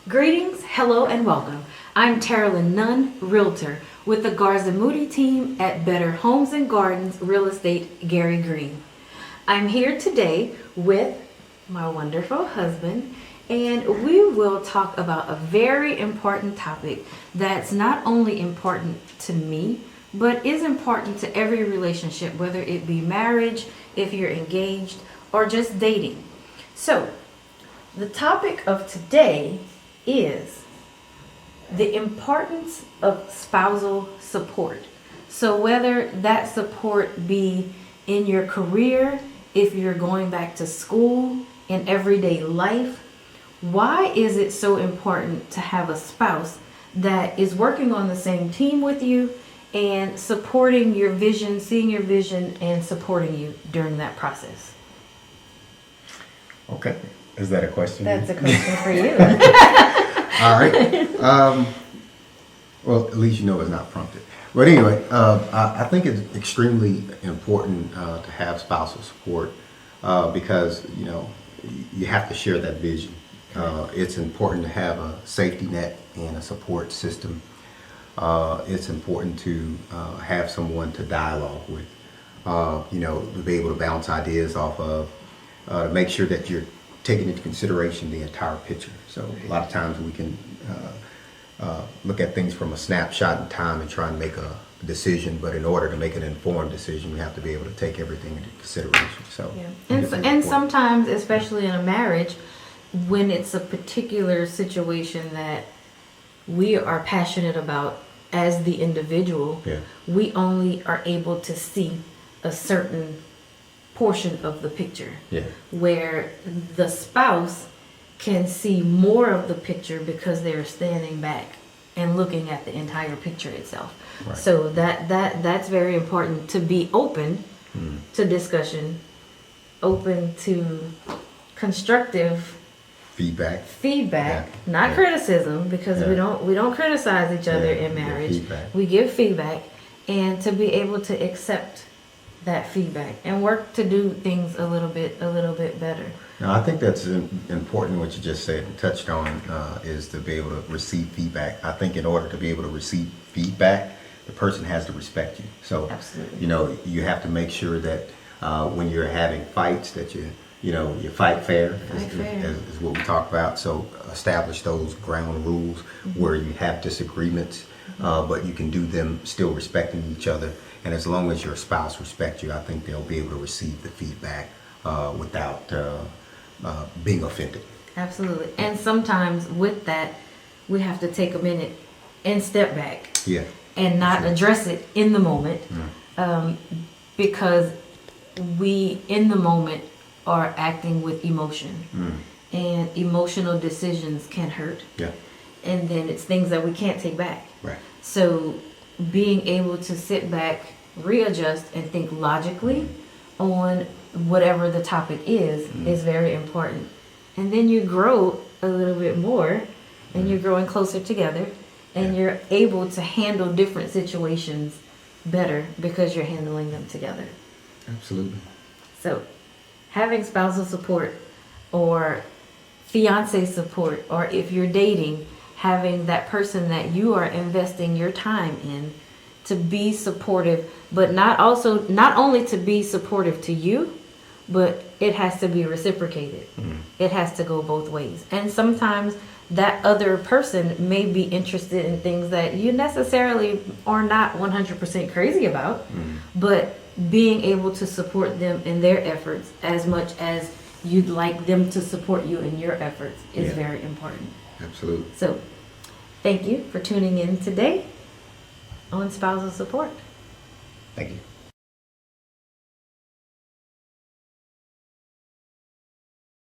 Greetings, hello, and welcome. I'm Terralyn Nunn, Realtor, with the Garza Moody team at Better Homes and Gardens Real Estate Gary Green. I'm here today with my wonderful husband, and we will talk about a very important topic that's not only important to me, but is important to every relationship, whether it be marriage, if you're engaged, or just dating. So, the topic of today is the importance of spousal support. So whether that support be in your career, if you're going back to school, in everyday life, why is it so important to have a spouse that is working on the same team with you and supporting your vision, seeing your vision, and supporting you during that process? Okay. Is that a question? That's a question for you. All right. Well, at least you know it's not prompted. But anyway, I think it's extremely important to have spousal support because, you have to share that vision. It's important to have a safety net and a support system. It's important to have someone to dialogue with, to be able to bounce ideas off of, to make sure that you're taking into consideration the entire picture. So a lot of times we can look at things from a snapshot in time and try and make a decision, but in order to make an informed decision, we have to be able to take everything into consideration. So, yeah. And sometimes, especially in a marriage, when it's a particular situation that we are passionate about as the individual, we only are able to see a certain portion of the picture, where the spouse can see more of the picture because they're standing back and looking at the entire picture itself. Right. So that's very important, to be open to discussion, open to constructive feedback, not criticism, because we don't criticize each other in marriage. We give feedback, and to be able to accept that feedback and work to do things a little bit better. Now, I think that's important what you just said and touched on, is to be able to receive feedback. I think in order to be able to receive feedback, the person has to respect you. So, absolutely. You have to make sure that when you're having fights that you fight fair, is what we talk about. So establish those ground rules where you have disagreements, but you can do them still respecting each other. And as long as your spouse respects you, I think they'll be able to receive the feedback without being offended. Absolutely. And sometimes with that, we have to take a minute and step back. And not address it in the moment, because we, in the moment, are acting with emotion. And emotional decisions can hurt. And then it's things that we can't take back. Right. So being able to sit back, readjust, and think logically on whatever the topic is very important. And then you grow a little bit more, and you're growing closer together, and you're able to handle different situations better because you're handling them together. Absolutely. So having spousal support or fiance support, or if you're dating, having that person that you are investing your time in to be supportive, but not only to be supportive to you, but it has to be reciprocated. It has to go both ways. And sometimes that other person may be interested in things that you necessarily are not 100% crazy about, but being able to support them in their efforts as much as you'd like them to support you in your efforts is very important. Absolutely. So, thank you for tuning in today on Spousal Support. Thank you.